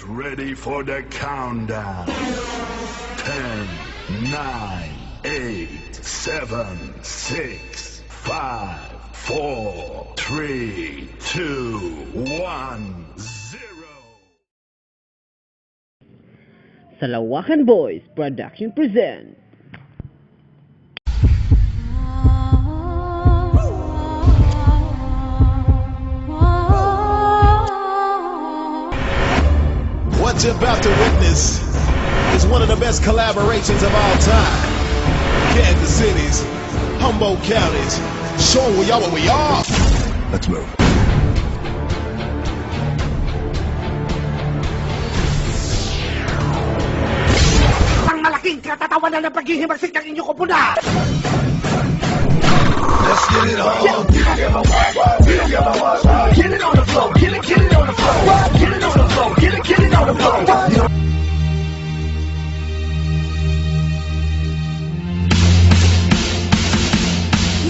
ready for the countdown. 10, 9, 8, 7, 6, 5, 4, 3, 2, 1, 0. Salawakan Boys Production present. What you're about to witness is one of the best collaborations of all time. Kansas City's, Humboldt County's, showing we are what we are. Let's move. Ang malaking katatawanan ng paghihimagsik ng inyong kupuna! Let's get it on. Get it on the floor, get it on the floor, get it on the floor, get it on the floor.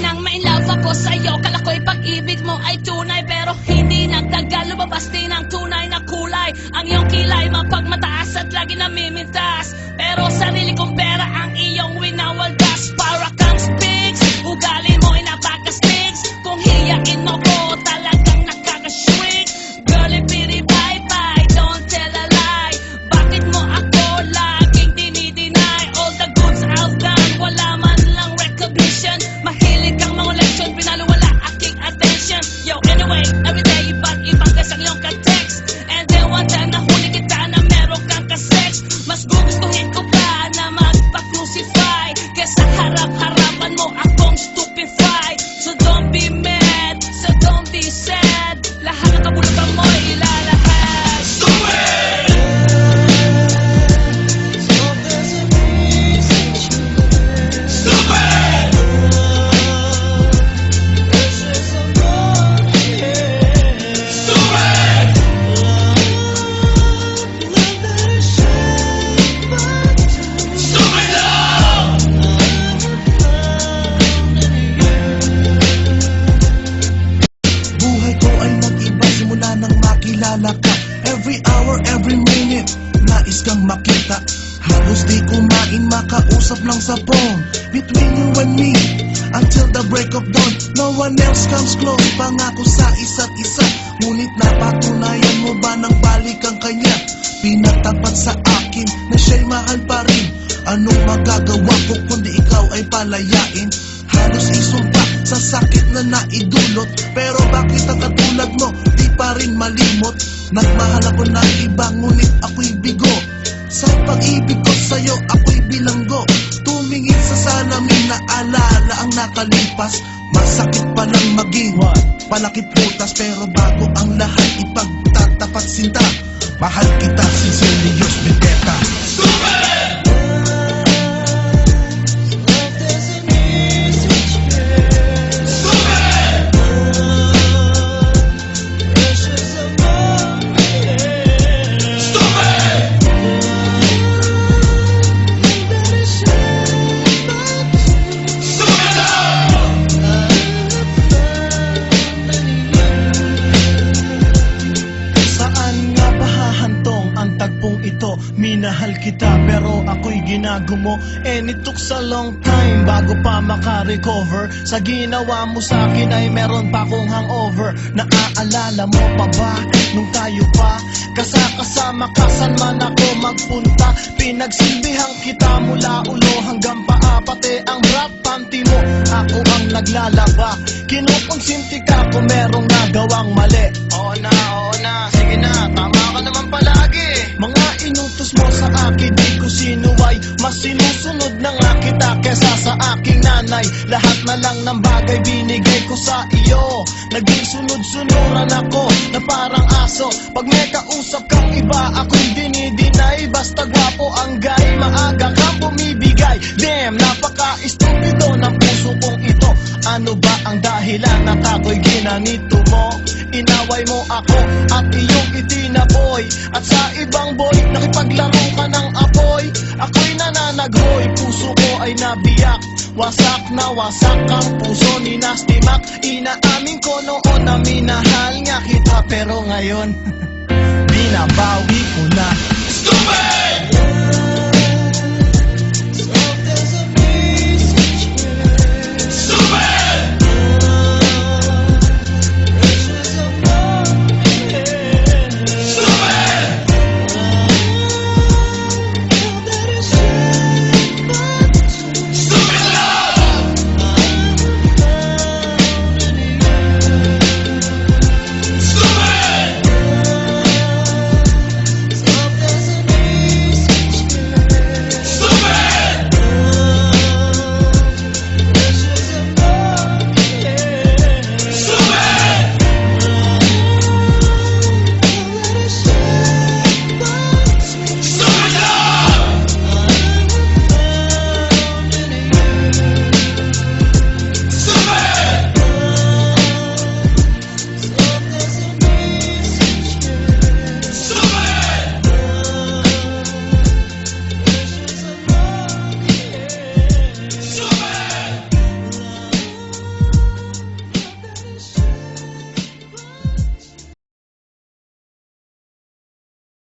Nang may love ako sa'yo, kala ko'y pag-ibig mo ay tunay. Pero hindi nagtagal, lumabas din ang tunay na kulay. Ang iyong kilay mapagmataas at lagi namimintas. Pero sarili kong pera ang iyong winawaldas. Para kang spigs, ugali mo ay napaka-stigs. Kung hiyain mo ko, talagang nakaka-shrink. Girlie, pity, bye-bye, don't tell a lie. Bakit mo ako laging dinideny? All the goods I've done, wala man lang recognition. Mahilig kang mga leksyon, pinaluwala aking attention. Yo, anyway, everyday iba't ibang gas ang iyong ka-text. And then one time nahuli kita na meron kang ka-sex. Mas gugustuhin ko pa na magpa-crucify kesa harap-harapan mo akong stupefy. So don't be mad, so don't be sad. Lahat ng kabulutan mo ilalahad. Stupid! Buhay ko ay nag-iba simula nang makilala ka. Every hour, every minute, nais kang makita. Halos di kumain, makausap lang sa phone. Between you and me, until the break of dawn. No one else comes close, pangako sa isa't isa. Ngunit napatunayan mo ba nang balik ang kanya? Pinatapat sa akin na siya'y mahal pa rin. Anong magagawa ko kundi ikaw ay palayain? Halos isumpa sa sakit na naidulot. Pero bakit ang katulad mo di pa rin malimot? Nagmahal ako ng iba ngunit ako'y bigo. Sa pag-ibig ko sa'yo ako'y bilanggo. Tumingin sa salamin na alala ang nakalipas. Masakit palang maging palakit putas. Pero bago ang lahat ipagtatapat sinta. Mahal kita sincerely, Diyos Vendetta. Minahal kita pero ako'y ginagumo. And it took a long time bago pa maka-recover. Sa ginawa mo sa akin ay meron pa akong hangover. Naaalala mo pa ba nung tayo pa kasama ka saan man ako magpunta? Pinagsilbihan kita mula ulo hanggang paa. Pati ang bra panty mo ako ang naglalaba. Kinukonsinti ka kung merong nagawang mali. Oo na, sige na, tama ka naman palagi. Mga inutos mo sa akin, di ko sinuway. Mas sinusunod na nga kita kesa sa aking nanay. Lahat na lang ng bagay binigay ko sa iyo. Naging sunod-sunuran ako na parang aso. Pag may kausap kang iba, ako'y dinidinay. Basta gwapo ang guy, maaga kang bumibigay. Damn, napaka-estupido ng puso kong ito. Ano ba ang dahilan na ako'y ginanito mo? Inaway mo ako at iyong itinaboy. At sa ibang boy, nakipaglaro ka ng apoy. Ako'y nananagoy, puso ko ay nabiyak. Wasak na wasak ang puso ni Nasty Mac. Inaamin ko noon na minahal nga kita. Pero ngayon binabawi ko na. Stupid!